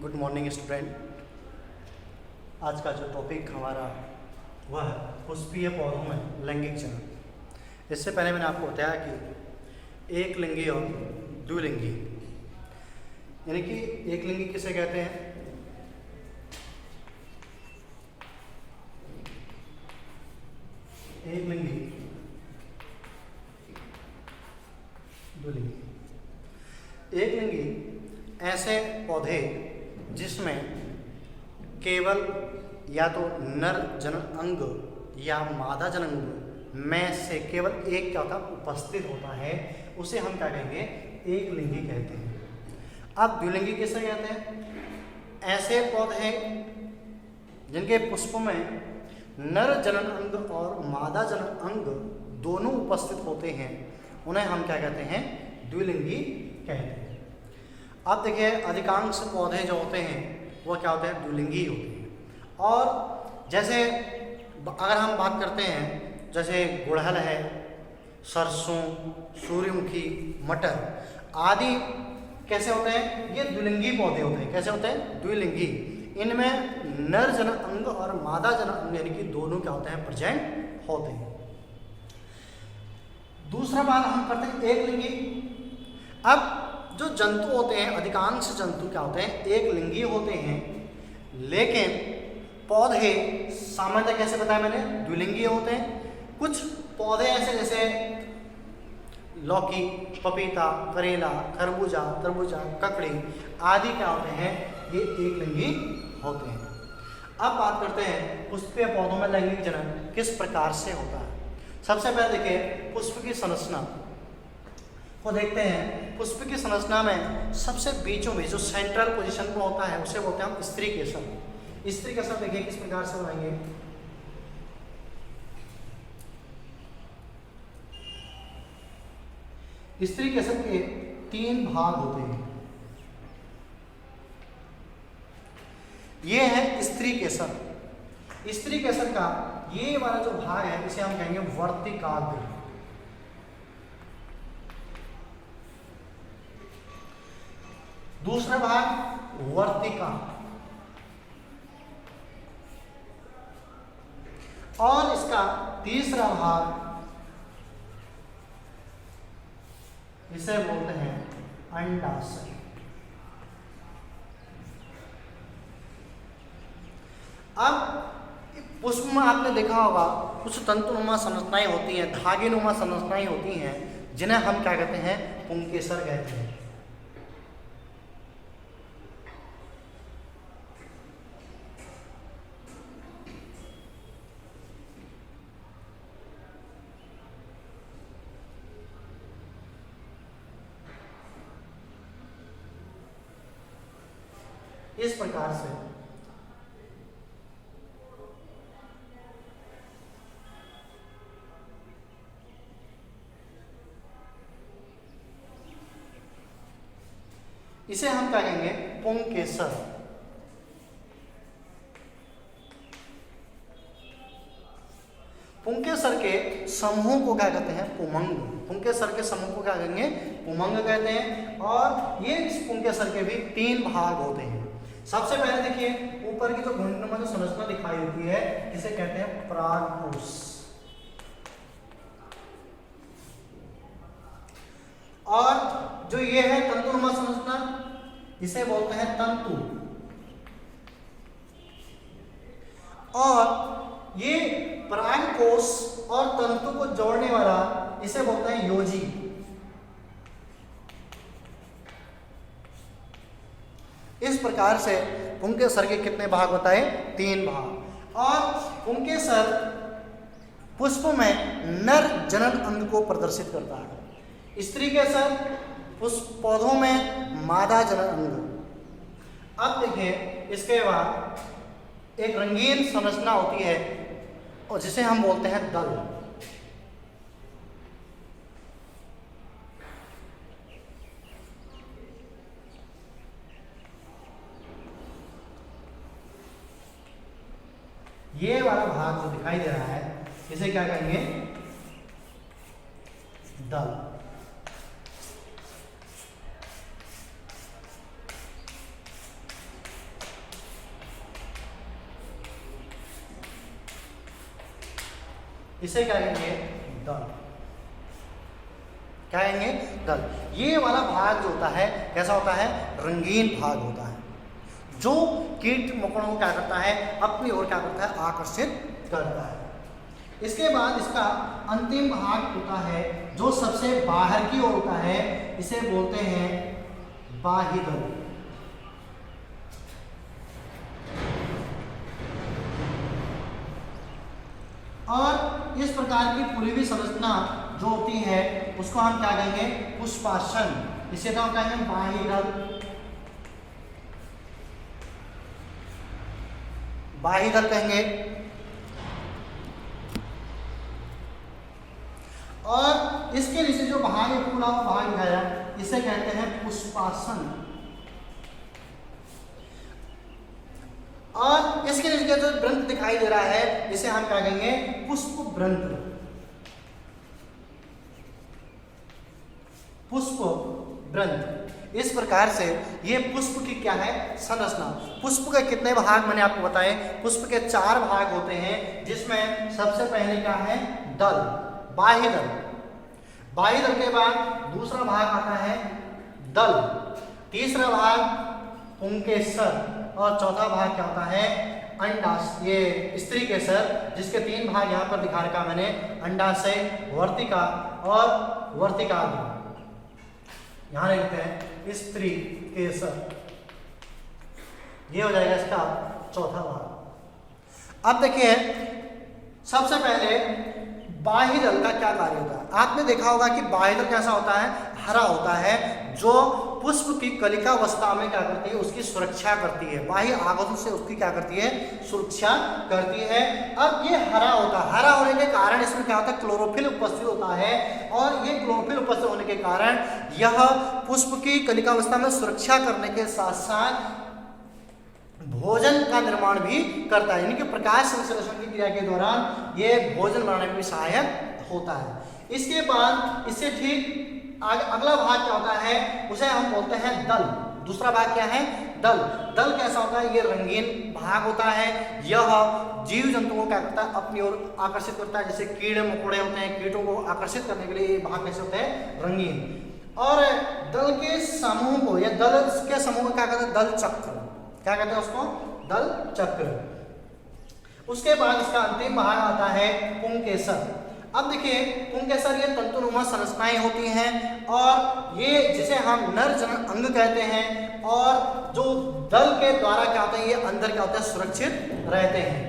Good morning student. आज का जो टॉपिक हमारा वह है पुष्पीय पौधों में लैंगिक चरण। इससे पहले मैंने आपको बताया कि एक लिंगी और द्विलिंगी, यानी कि एक लिंगी किसे कहते हैं, एक लिंगी, द्विलिंगी। एक लिंगी ऐसे पौधे जिसमें केवल या तो नर जनन अंग या मादा जनन अंग में से केवल एक क्या होता उपस्थित होता है, उसे हम क्या कहेंगे, एक लिंगी कहते हैं। अब द्विलिंगी किसे कहते हैं? ऐसे पौधे जिनके पुष्प में नर जनन अंग और मादा जनन अंग दोनों उपस्थित होते हैं, उन्हें हम क्या कहते हैं, द्विलिंगी कहते हैं। अब देखिए, अधिकांश पौधे जो होते हैं वो क्या होते हैं, द्विलिंगी होते हैं। और जैसे अगर हम बात करते हैं, जैसे गुड़हल है, सरसों, सूर्यमुखी, मटर आदि कैसे होते हैं, ये द्विलिंगी पौधे होते हैं। कैसे होते हैं, द्विलिंगी। इनमें नर जनन अंग और मादा जनन अंग यानी कि दोनों क्या होते हैं, प्रेजेंट होते हैं। दूसरा बात हम करते हैं एक लिंगी। अब जो जंतु होते हैं, अधिकांश जंतु क्या होते हैं, एक लिंगी होते हैं, लेकिन पौधे सामान्यतः कैसे बताया मैंने, द्विलिंगी होते हैं। कुछ पौधे ऐसे जैसे लौकी, पपीता, करेला, खरबूजा, तरबूजा, ककड़ी आदि क्या होते हैं, ये एक लिंगी होते हैं। अब बात करते हैं पुष्पीय पौधों में लैंगिक जनन किस प्रकार से होता है। सबसे पहले देखिए, पुष्प की संरचना को देखते हैं। पुष्प की संरचना में सबसे बीचों बीच जो सेंट्रल पोजीशन पर होता है उसे बोलते हैं हम स्त्री केसर। स्त्री केसर देखिए किस प्रकार से बनाएंगे। स्त्री केसर के 3 भाग होते हैं। ये है स्त्री केसर। स्त्री केसर का ये वाला जो भाग है इसे हम कहेंगे वर्तिकाग्र। दूसरा भाग वर्तिका, और इसका तीसरा भाग इसे बोलते हैं अंडाशय। अब पुष्प में आपने देखा होगा कुछ तंतुनुमा संरचनाएं होती हैं, धागेनुमा संरचनाएं होती हैं, जिन्हें हम क्या कहते हैं, पुंकेसर कहते हैं। इस प्रकार से इसे हम क्या कहेंगे, पुंकेसर। पुंकेसर के समूह को क्या कहते हैं, पुमंग। पुंकेसर के समूह को क्या कहेंगे, पुमंग कहते हैं। और ये इस पुंकेसर के भी 3 भाग होते हैं। सबसे पहले देखिए, ऊपर की जो घुंडनुमा जो संरचना दिखाई देती है इसे कहते हैं परागकोश। और जो ये है तंतुनुमा संरचना इसे बोलते हैं तंतु। और ये परागकोश और तंतु को जोड़ने वाला इसे बोलते हैं योजी। इस प्रकार से पुंकेसर के कितने भाग बताए, 3 भाग। और पुंकेसर पुष्प में नर जनन अंग को प्रदर्शित करता है। स्त्री केसर पुष्प पौधों में मादा जनन अंग। अब देखिए, इसके बाद एक रंगीन संरचना होती है और जिसे हम बोलते हैं दल। ये वाला भाग जो दिखाई दे रहा है इसे क्या कहेंगे, दल। इसे क्या कहेंगे? दल। क्या कहेंगे? दल। ये वाला भाग जो होता है कैसा होता है? रंगीन भाग होता है, जो कीट मकोड़ों को क्या करता है? अपनी ओर क्या करता है? आकर्षित करता है। इसके बाद इसका अंतिम भाग होता है जो सबसे बाहर की ओर होता है, इसे बोलते हैं बाह्यदल। और इस प्रकार की पूरी भी संरचना जो होती है उसको हम क्या कहेंगे? पुष्पासन। इसे तो हम कहेंगे बाह्यदल। बाह्यदल कहेंगे। और इसके नीचे जो भाग पूरा भाग दिखाया इसे कहते हैं पुष्पासन। और इसके नीचे जो व्रंत दिखाई दे रहा है इसे हम क्या कहेंगे? पुष्प व्रंत। पुष्प व्रंत। इस प्रकार से ये पुष्प की क्या है? संरचना। पुष्प के कितने भाग मैंने आपको बताए? पुष्प के 4 भाग होते हैं, जिसमें सबसे पहले क्या है? दल, बाह्यदल। बाह्यदल के बाद दूसरा भाग आता है दल, तीसरा भाग पुंकेसर और चौथा भाग क्या होता है? अंडाशय। ये स्त्री केसर, जिसके 3 भाग यहाँ पर दिखा रखा मैंने, अंडाशय, वर्तिका और वर्तिकाग्र। यहाँ लिखते हैं स्त्री केसर। ये हो जाएगा इसका चौथा भाग। अब देखिए सबसे पहले बाह्यदल का क्या कार्य होता है? आपने देखा होगा कि बाह्यदल कैसा होता है? हरा होता है, जो पुष्प की कलिकावस्था में क्या करती है? उसकी सुरक्षा करती है, बाह्य आगंतुक से उसकी क्या करती है? सुरक्षा करती है। अब ये हरा होता है, हरा होने के कारण इसमें क्या होता है? क्लोरोफिल उपस्थित होता है, और ये क्लोरोफिल उपस्थित होने के कारण यह पुष्प की कलिकावस्था में सुरक्षा करने के साथ साथ भोजन का निर्माण भी करता है, यानी कि प्रकाश संश्लेषण की क्रिया के दौरान ये भोजन बनाने में भी सहायक होता है। इसके बाद इससे ठीक अगला भाग क्या होता है? उसे हम बोलते हैं दल। दूसरा भाग क्या है? दल। दल कैसा होता है? ये रंगीन भाग होता है। यह जीव जंतुओं को क्या करता है? अपनी ओर आकर्षित करता है। जैसे कीड़े मकोड़े होते हैं, कीटों को आकर्षित करने के लिए ये भाग कैसे होते हैं? रंगीन। और दल के समूह को, या दल के समूह को क्या कहते हैं? दल चक्र। क्या कहते हैं उसको? दल चक्र। उसके बाद इसका अंतिम भाग आता है पुंकेसर। अब देखिए पुंकेसर ये तंतुनुमा संरचनाएं होती हैं, और ये जिसे हम नर जनन अंग कहते हैं, और जो दल के द्वारा क्या होता है? ये अंदर क्या होता है? सुरक्षित रहते हैं।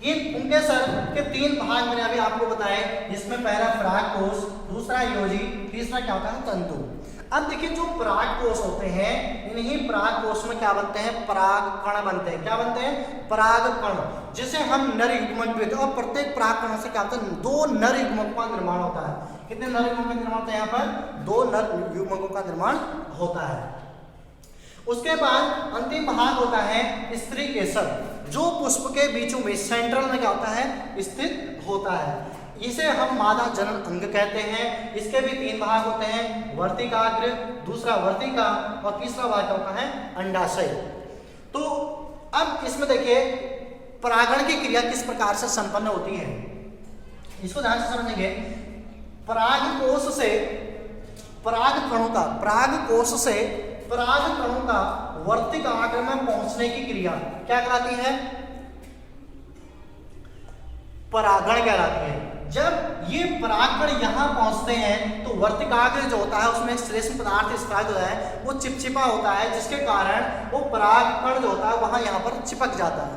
ये पुंकेसर के 3 भाग मैंने अभी आपको बताए, जिसमें पहला परागकोश, दूसरा योजी, तीसरा क्या होता है? तंतु। अब देखिए जो परागकोश होते हैं, इन्हीं परागकोश में क्या बनते हैं? परागकण बनते हैं। क्या बनते हैं? परागकण, जिसे हम नर युग्मक भी होते हैं। और प्रत्येक परागकण से क्या होता है? 2 नर युग्मकों का निर्माण होता है। कितने नर युग्मकों का निर्माण होता है? यहाँ पर 2 नर युग्मकों का निर्माण होता है। उसके बाद अंतिम भाग होता है स्त्री केसर, जो पुष्प के बीचों में सेंट्रल में क्या होता है? स्थित होता है। इसे हम मादा जनन अंग कहते हैं। इसके भी 3 भाग होते हैं, वर्तिकाग्र, दूसरा वर्तिका, और तीसरा भाग क्या होता है? अंडाशय। तो अब इसमें देखिए परागण की क्रिया किस प्रकार से संपन्न होती है, इसको ध्यान से समझेंगे। परागकोश से परागकोश से परागकणों का वर्तिकाग्र में पहुंचने की क्रिया क्या कहलाती है? परागण कहलाती है। जब ये परागकण यहाँ पहुंचते हैं तो वर्तिकाग्र जो होता है उसमें श्लेष्म पदार्थ स्त्राव जो है वो चिपचिपा होता है, जिसके कारण वो परागकण जो होता है वहां यहाँ पर चिपक जाता है,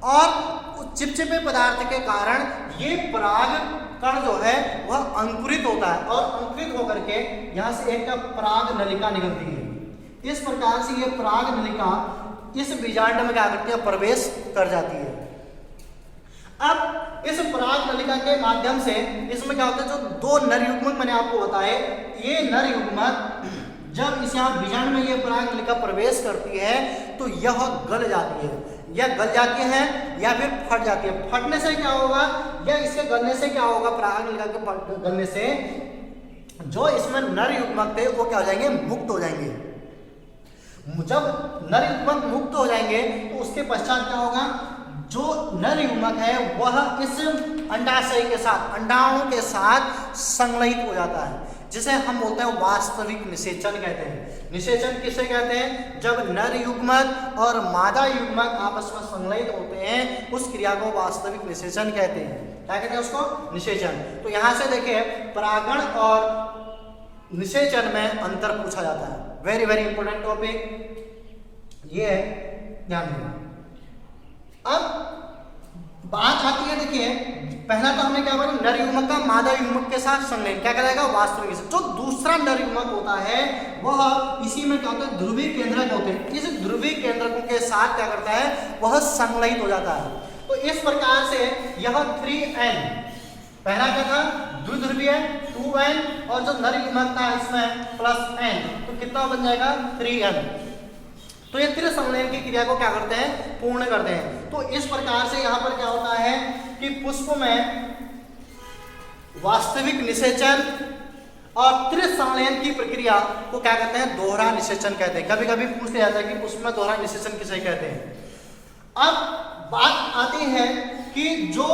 और चिपचिपे पदार्थ के कारण ये परागकण जो है वह अंकुरित होता है, और अंकुरित होकर के यहाँ से एक पराग नलिका निकलती है। इस प्रकार से ये पराग नलिका इस बीजांड में क्या करती है? प्रवेश कर जाती है। अब इस पराग नलिका के माध्यम से इसमें क्या होता है? जो 2 नर युग्मक मैंने आपको बताए, ये नर युग्मक जब इस यहाँ बीजांड में ये पराग नलिका प्रवेश करती है तो यह गल जाती है, या गल जाती है या फिर फट जाती है। फटने से क्या होगा, या इसके गलने से क्या होगा? पराग नलिका के गलने से जो इसमें नर युग्मक थे वो क्या हो जाएंगे? मुक्त हो जाएंगे। जब नर युग्मक मुक्त हो जाएंगे तो उसके पश्चात क्या होगा? जो नर युग्मक है वह इस अंडाशय के साथ, अंडाणु के साथ संलयित हो जाता है, जिसे हम बोलते हैं वास्तविक निषेचन कहते हैं। निषेचन किसे कहते हैं? जब नर युग्मक और मादा युग्मक आपस में संलयित होते हैं उस क्रिया को वास्तविक निषेचन कहते हैं। क्या कहते हैं उसको? निषेचन। तो यहां से देखिए परागण और निषेचन में अंतर पूछा जाता है। वेरी वेरी इंपॉर्टेंट टॉपिक ये है, ध्यान देना। अब बात आती है, देखिए पहला तो हमने क्या बोला, नर युग्मक का मादा युग्मक के साथ संलयन, क्या कहलाएगा? वास्तविक। जो दूसरा नर युग्मक होता है वह इसी में क्या होता है, ध्रुवीय केंद्रक होते हैं। इस ध्रुवीय केंद्रकों के साथ क्या करता है, वह संलयित हो जाता है। तो इस प्रकार से यह 3n, पहला क्या था, द्विध्रुवीय 2n, और जो नर युग्मक था इसमें +n, तो कितना बन जाएगा? 3n। तो ये त्रिसंलयन की क्रिया को क्या करते हैं, पूर्ण करते हैं। तो इस प्रकार से यहाँ पर क्या होता है कि पुष्प में वास्तविक निषेचन और त्रिसंलयन की प्रक्रिया को क्या कहते हैं, दोहरा निषेचन कहते हैं। कभी कभी पूछ लिया जाता है कि पुष्प में दोहरा निषेचन किसे कहते हैं। अब बात आती है कि जो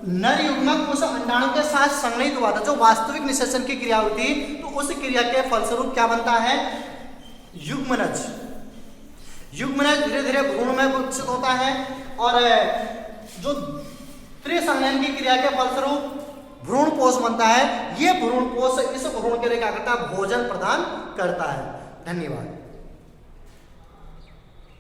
नर युग्मक उस अंडाणु के साथ संलयित हुआ था, जो वास्तविक निषेचन की क्रिया हुई थी, तो उस क्रिया के फलस्वरूप क्या बनता है, युग्मनज। युग्मनज धीरे धीरे भ्रूण में विकसित होता है, और जो त्रिसंलयन की क्रिया के फलस्वरूप भ्रूणपोष बनता है। ये भ्रूणपोष इस भ्रूण के लिए क्या करता है, भोजन प्रदान करता है। धन्यवाद।